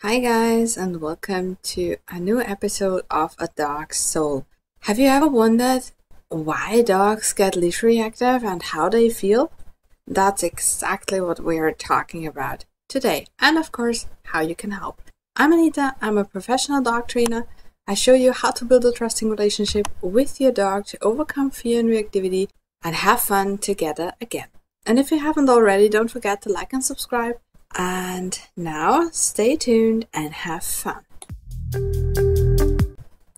Hi guys, and welcome to a new episode of A Dog's Soul. Have you ever wondered why dogs get leash reactive and how they feel? That's exactly what we are talking about today, and of course, how you can help. I'm Anita, I'm a professional dog trainer. I show you how to build a trusting relationship with your dog to overcome fear and reactivity and have fun together again. And if you haven't already, don't forget to like and subscribe. And now, stay tuned and have fun.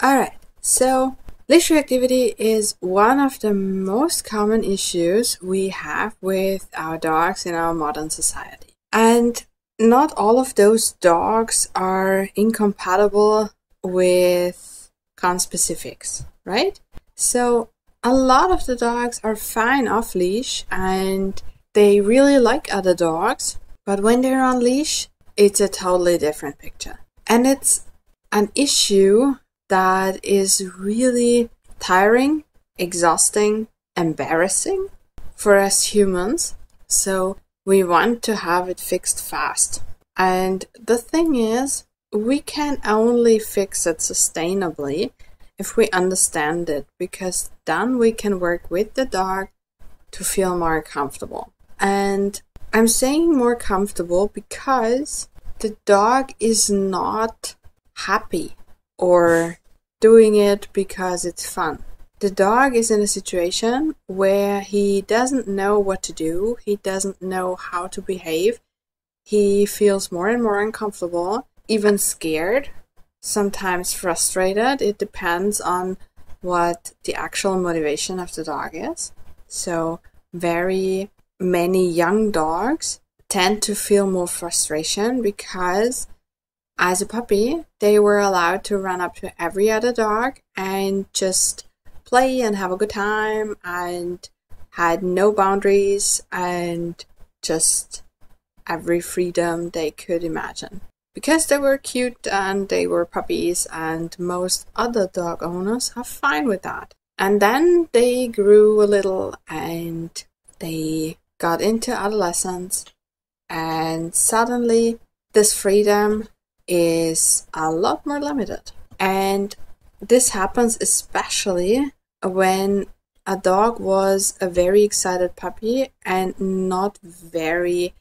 Alright, so leash reactivity is one of the most common issues we have with our dogs in our modern society. And not all of those dogs are incompatible with conspecifics, right? So a lot of the dogs are fine off leash and they really like other dogs. But when they're on leash, it's a totally different picture. And it's an issue that is really tiring, exhausting, embarrassing for us humans. So we want to have it fixed fast. And the thing is, we can only fix it sustainably if we understand it, because then we can work with the dog to feel more comfortable. And I'm saying more comfortable because the dog is not happy or doing it because it's fun. The dog is in a situation where he doesn't know what to do. He doesn't know how to behave. He feels more and more uncomfortable, even scared, sometimes frustrated. It depends on what the actual motivation of the dog is. So very many young dogs tend to feel more frustration because as a puppy, they were allowed to run up to every other dog and just play and have a good time and had no boundaries and just every freedom they could imagine. Because they were cute and they were puppies, and most other dog owners are fine with that. And then they grew a little and they got into adolescence, and suddenly this freedom is a lot more limited. And this happens especially when a dog was a very excited puppy and not very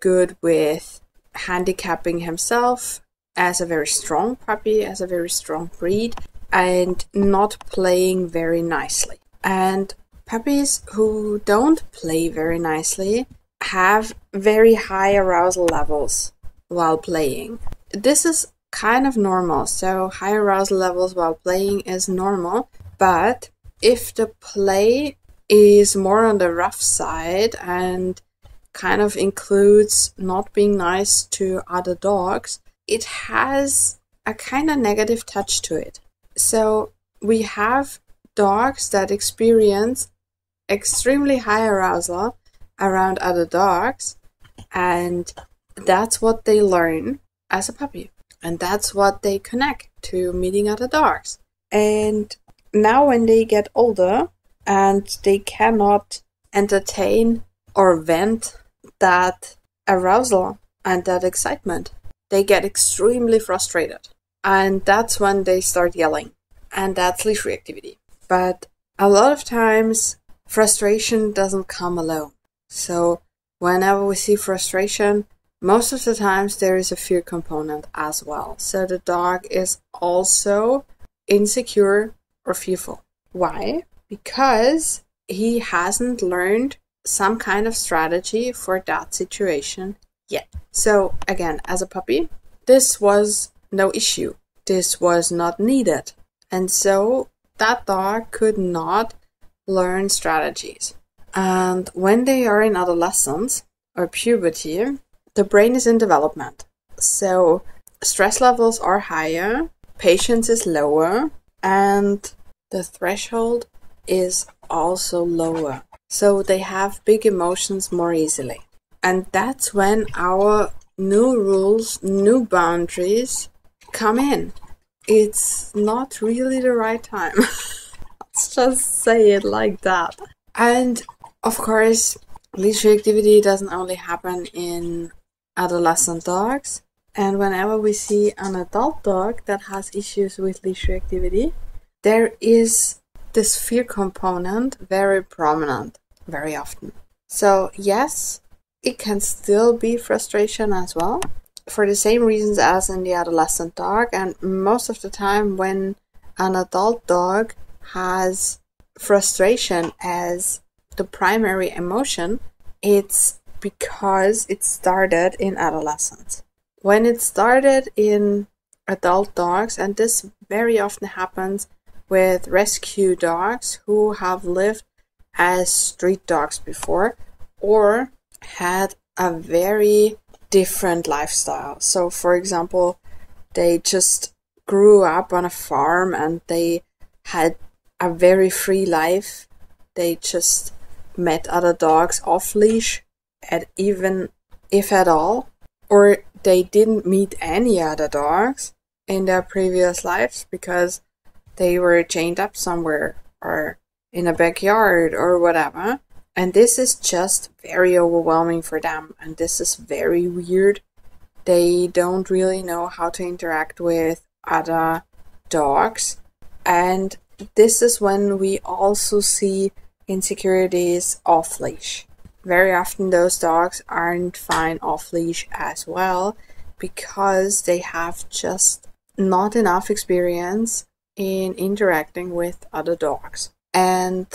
good with handicapping himself as a very strong puppy, as a very strong breed, and not playing very nicely. And puppies who don't play very nicely have very high arousal levels while playing. This is kind of normal, so high arousal levels while playing is normal, but if the play is more on the rough side and kind of includes not being nice to other dogs, it has a kind of negative touch to it. So we have dogs that experience extremely high arousal around other dogs, and that's what they learn as a puppy, and that's what they connect to meeting other dogs. And now when they get older and they cannot entertain or vent that arousal and that excitement, they get extremely frustrated, and that's when they start yelling, and that's leash reactivity. But a lot of times frustration doesn't come alone. So whenever we see frustration, most of the times there is a fear component as well. So the dog is also insecure or fearful. Why? Because he hasn't learned some kind of strategy for that situation yet. So again, as a puppy, this was no issue. This was not needed. And so that dog could not learn strategies. And when they are in adolescence or puberty, the brain is in development. So stress levels are higher, patience is lower, and the threshold is also lower. So they have big emotions more easily. And that's when our new rules, new boundaries come in. It's not really the right time. Let's just say it like that. And of course, leash reactivity doesn't only happen in adolescent dogs. And whenever we see an adult dog that has issues with leash reactivity, there is this fear component very prominent very often. So yes, it can still be frustration as well, for the same reasons as in the adolescent dog. And most of the time when an adult dog has frustration as the primary emotion, it's because it started in adolescence. When it started in adult dogs, and this very often happens with rescue dogs who have lived as street dogs before or had a very different lifestyle. So for example, they just grew up on a farm and they had a very free life. They just met other dogs off leash, and even if at all, or they didn't meet any other dogs in their previous lives because they were chained up somewhere or in a backyard or whatever. And this is just very overwhelming for them, and this is very weird. They don't really know how to interact with other dogs, and this is when we also see insecurities off leash. Very often those dogs aren't fine off leash as well because they have just not enough experience in interacting with other dogs. And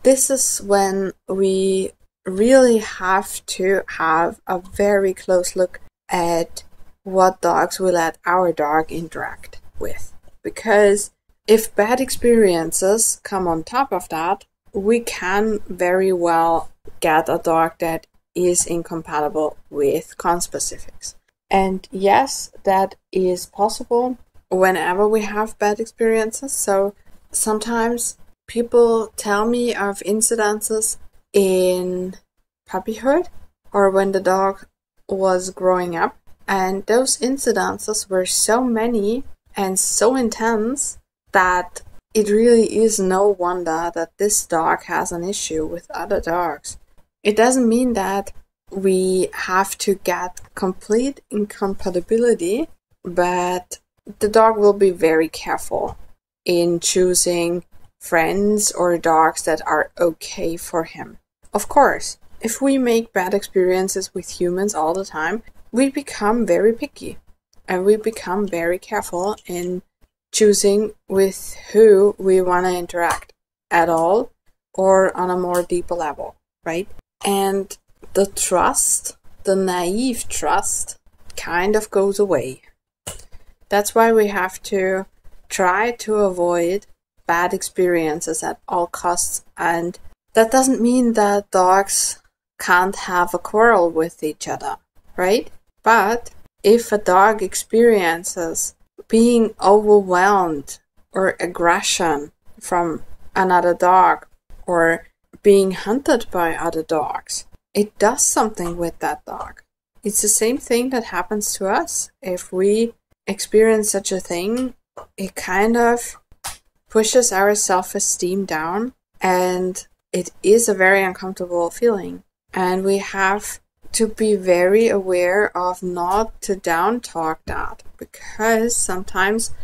this is when we really have to have a very close look at what dogs we let our dog interact with. Because if bad experiences come on top of that, we can very well get a dog that is incompatible with conspecifics. And yes, that is possible whenever we have bad experiences. So sometimes people tell me of incidences in puppyhood or when the dog was growing up, and those incidences were so many and so intense that it really is no wonder that this dog has an issue with other dogs. It doesn't mean that we have to get complete incompatibility, but the dog will be very careful in choosing friends or dogs that are okay for him. Of course, if we make bad experiences with humans all the time, we become very picky and we become very careful in choosing with who we want to interact at all or on a more deeper level, right? And the trust, the naive trust, kind of goes away. That's why we have to try to avoid bad experiences at all costs. And that doesn't mean that dogs can't have a quarrel with each other, right? But if a dog experiences being overwhelmed or aggression from another dog or being hunted by other dogs, it does something with that dog. It's the same thing that happens to us. If we experience such a thing, it kind of pushes our self-esteem down, and it is a very uncomfortable feeling. And we have to be very aware of not to down talk that, because sometimes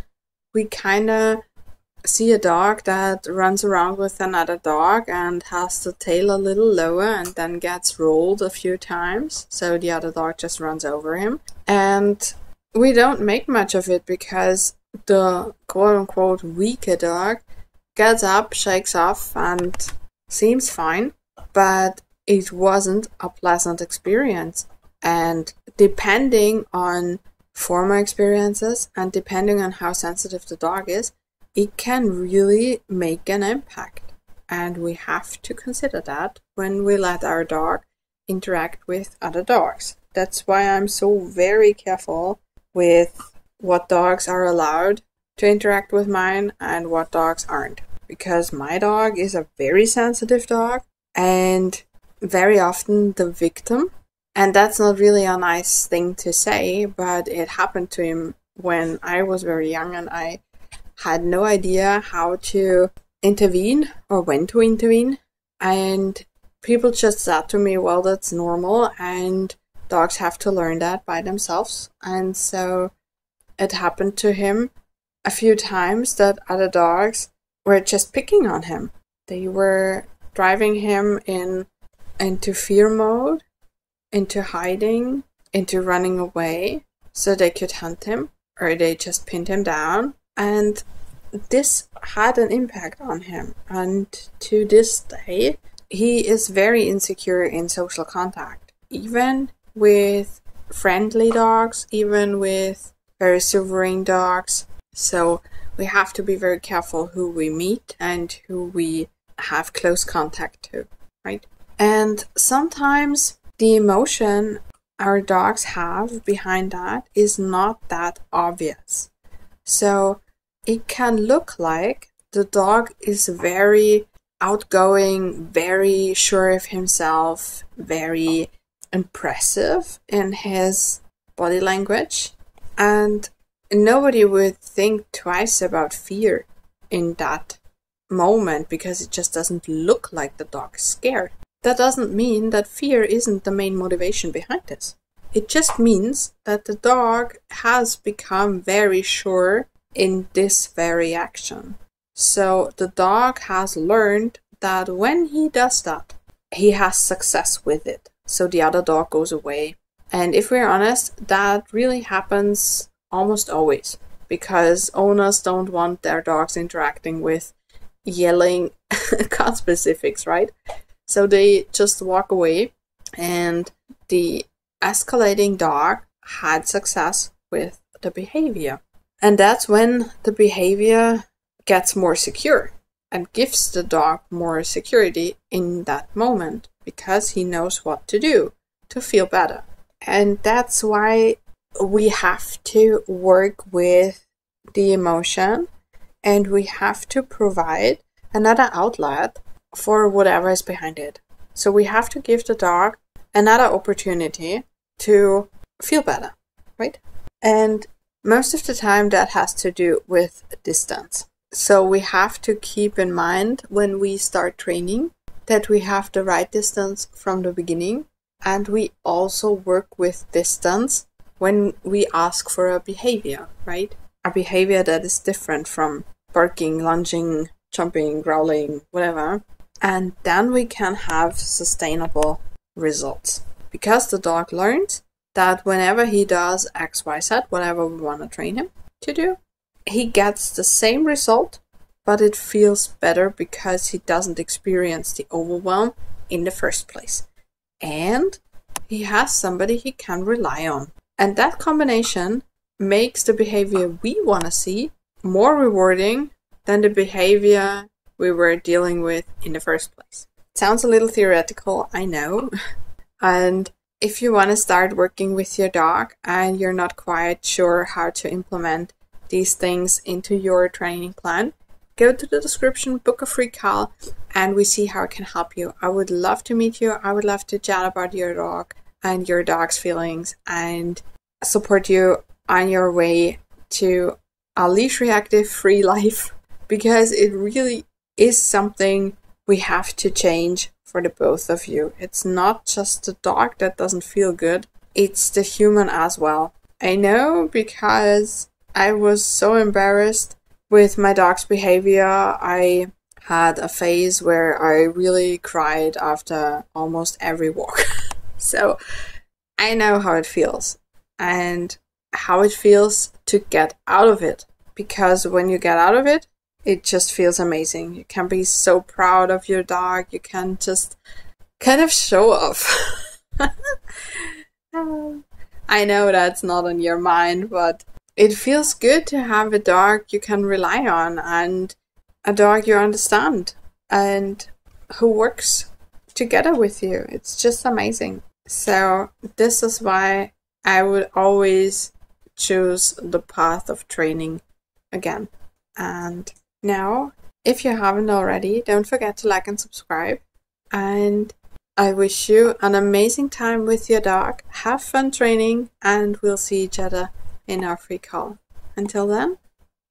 we kind of see a dog that runs around with another dog and has the tail a little lower and then gets rolled a few times, so the other dog just runs over him. And we don't make much of it because the quote-unquote weaker dog gets up, shakes off, and seems fine, but it wasn't a pleasant experience. And depending on former experiences and depending on how sensitive the dog is, it can really make an impact. And we have to consider that when we let our dog interact with other dogs. That's why I'm so very careful with what dogs are allowed to interact with mine and what dogs aren't. Because my dog is a very sensitive dog and very often the victim. And that's not really a nice thing to say, but it happened to him when I was very young and I had no idea how to intervene or when to intervene. And people just said to me, well, that's normal, and dogs have to learn that by themselves. And so it happened to him a few times that other dogs were just picking on him. They were driving him into fear mode, into hiding, into running away so they could hunt him, or they just pinned him down. And this had an impact on him. And to this day, he is very insecure in social contact, even with friendly dogs, even with very sovereign dogs. So we have to be very careful who we meet and who we have close contact to, right? And sometimes the emotion our dogs have behind that is not that obvious. So it can look like the dog is very outgoing, very sure of himself, very impressive in his body language, and nobody would think twice about fear in that moment because it just doesn't look like the dog is scared. That doesn't mean that fear isn't the main motivation behind this. It just means that the dog has become very sure in this very action. So the dog has learned that when he does that, he has success with it. So the other dog goes away. And if we're honest, that really happens almost always, because owners don't want their dogs interacting with yelling conspecifics, right? So they just walk away, and the escalating dog had success with the behavior. And that's when the behavior gets more secure and gives the dog more security in that moment, because he knows what to do to feel better. And that's why we have to work with the emotion, and we have to provide another outlet for whatever is behind it. So we have to give the dog another opportunity to feel better, right? And most of the time that has to do with distance. So we have to keep in mind when we start training that we have the right distance from the beginning, and we also work with distance when we ask for a behavior, right? A behavior that is different from barking, lunging, jumping, growling, whatever. And then we can have sustainable results, because the dog learns that whenever he does X, Y, Z, whatever we want to train him to do, he gets the same result, but it feels better because he doesn't experience the overwhelm in the first place. And he has somebody he can rely on. And that combination makes the behavior we want to see more rewarding than the behavior we were dealing with in the first place. It sounds a little theoretical, I know. And if you want to start working with your dog and you're not quite sure how to implement these things into your training plan, go to the description, book a free call, and we see how it can help you. I would love to meet you. I would love to chat about your dog and your dog's feelings and support you on your way to a leash reactive free life, because it really is something we have to change for the both of you. It's not just the dog that doesn't feel good, it's the human as well. I know, because I was so embarrassed with my dog's behavior. I had a phase where I really cried after almost every walk. So I know how it feels and how it feels to get out of it, because when you get out of it, it just feels amazing. You can be so proud of your dog. You can just kind of show off. I know that's not on your mind, but it feels good to have a dog you can rely on, and a dog you understand, and who works together with you. It's just amazing. So this is why I would always choose the path of training again. And now, if you haven't already, don't forget to like and subscribe. And I wish you an amazing time with your dog. Have fun training, and we'll see each other in our free call. Until then,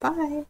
bye.